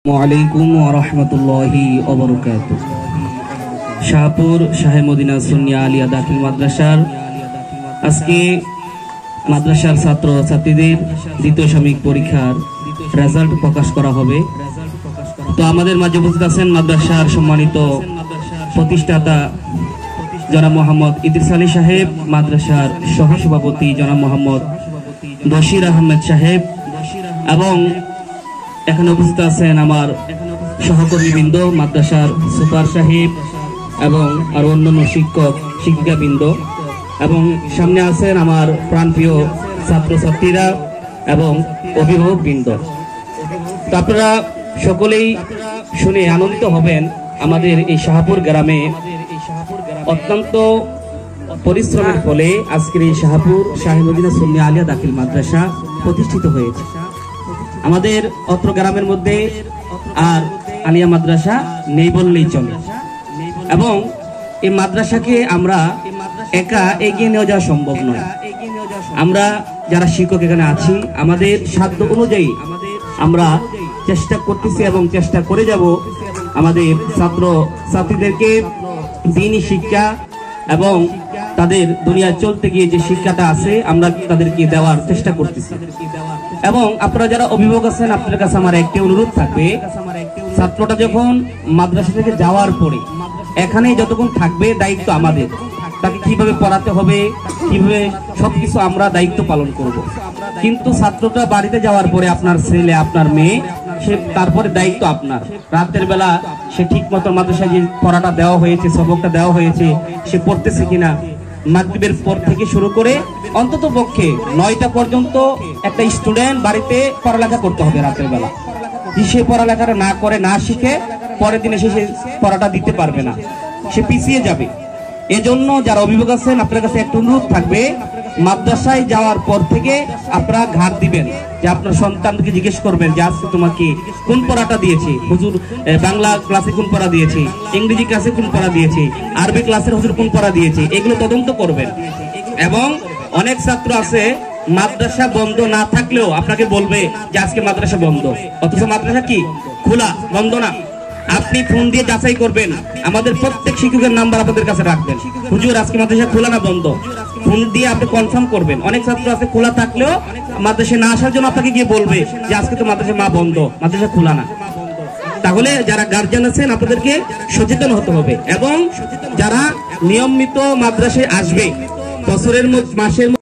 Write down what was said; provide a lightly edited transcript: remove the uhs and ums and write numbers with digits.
ওয়ালাইকুম ওয়া রাহমাতুল্লাহি ওয়া বারাকাতুহু। শাহপুর শাহে মদিনা সুন্নিয়া আলিয়া দাখিল মাদ্রাসার আজকে মাদ্রাসার ছাত্র ছাত্রীদের দ্বিতীয় সাময়িক পরীক্ষার রেজাল্ট প্রকাশ করা হবে। তো আমাদের মাঝে উপস্থিত আছেন মাদ্রাসার সম্মানিত প্রতিষ্ঠাতা জনাব মোহাম্মদ ইদ্রিস আলী সাহেব, মাদ্রাসার সহসভাপতি জনাব মোহাম্মদ বশির আহমেদ সাহেব, এবং এখানে উপস্থিত আছেন আমার সহকর্মীবৃন্দ, মাদ্রাসার সুপার সাহেব এবং আর অন্যান্য শিক্ষক শিক্ষিকাবৃন্দ, এবং সামনে আছেন আমার প্রাণপ্রিয় ছাত্রছাত্রীরা এবং অভিভাবকবৃন্দ। তো আপনারা সকলেই শুনে আনন্দিত হবেন। আমাদের এই শাহপুর গ্রামে অত্যন্ত পরিশ্রমের ফলে আজকের এই শাহপুর শাহে মদিনা সুন্নিয়া আলিয়া দাখিল মাদ্রাসা প্রতিষ্ঠিত হয়েছে। আমাদের অত্র গ্রামের মধ্যে আর আলিয়া মাদ্রাসা নেই বললেই চলে, এবং এই মাদ্রাসাকে আমরা একা এগিয়ে নিয়ে যাওয়া সম্ভব নয়। আমরা যারা শিক্ষক এখানে আছি, আমাদের সাধ্য অনুযায়ী আমরা চেষ্টা করতেছি এবং চেষ্টা করে যাব আমাদের ছাত্র ছাত্রীদেরকে দ্বীনি শিক্ষা এবং তাদের দুনিয়া চলতে গিয়ে যে শিক্ষাটা আছে আমরা তাদেরকে দেওয়ার চেষ্টা করতেছি। এবং আপনারা যারা অভিভাবক আছেন, আপনাদের কাছে আমার একটি অনুরোধ থাকবে, ছাত্রটা যখন মাদ্রাসা থেকে যাওয়ার পরে এখানে যতক্ষণ থাকবে দায়িত্ব আমাদের, তাকে কিভাবে পড়াতে হবে, কিভাবে সবকিছু আমরা দায়িত্ব পালন করব। কিন্তু ছাত্রটা বাড়িতে যাওয়ার পরে আপনার ছেলে আপনার মেয়ে, সে তারপরে দায়িত্ব আপনার। রাতের বেলা সে ঠিক মতো মাদ্রাসায় যে পড়াটা দেওয়া হয়েছে, সবকটা দেওয়া হয়েছে, সে পড়তেছে কিনা, মাগরিবের পর থেকে শুরু করে অন্তত পক্ষে 9টা পর্যন্ত একটা স্টুডেন্ট বাড়িতে পড়ালেখা করতে হবে। রাতের বেলা সে পড়ালেখাটা না করে, না শিখে, পরের দিনে সে পড়াটা দিতে পারবে না, সে পিছিয়ে যাবে। এজন্য যারা অভিভাবক আছেন, আপনার কাছে একটা অনুরোধ থাকবে, মাদ্রাসায় যাওয়ার পর থেকে আপনারা ঘাট দিবেন, যে আপনার সন্তানকে জিজ্ঞেস করবেন যে আজকে তোমাকে কোন পড়াটা দিয়েছে হুজুর, বাংলা ক্লাসে কোন পড়া দিয়েছে, ইংরেজি ক্লাসে কোন পড়া দিয়েছে, আরবি ক্লাসের হুজুর কোন পড়া দিয়েছে, এগুলো তদন্ত করবেন। এবং অনেক ছাত্র আছে মাদ্রাসা বন্ধ না থাকলেও আপনাকে বলবে যে আজকে মাদ্রাসা বন্ধ, অথচ মাদ্রাসা কি খোলা, বন্ধ না। আপনি ফোন দিয়ে যাচাই করবেন, আমাদের প্রত্যেক শিক্ষকের নাম্বার আপনাদের কাছে রাখবেন, হুজুর আজকে মাদ্রাসা খোলা না বন্ধ, ফোন দিয়ে আপনি কনফার্ম করবেন। অনেক ছাত্র আছে খোলা থাকলেও মাদ্রাসায় না আসার জন্য আপনাকে গিয়ে বলবে যে আজকে তো মাদ্রাসা বন্ধ, মাদ্রাসা খোলা না। তাহলে যারা গার্জিয়ান আছেন আপনাদেরকে সচেতন হতে হবে, এবং যারা নিয়মিত মাদ্রাসায় আসবে বছরের মাসের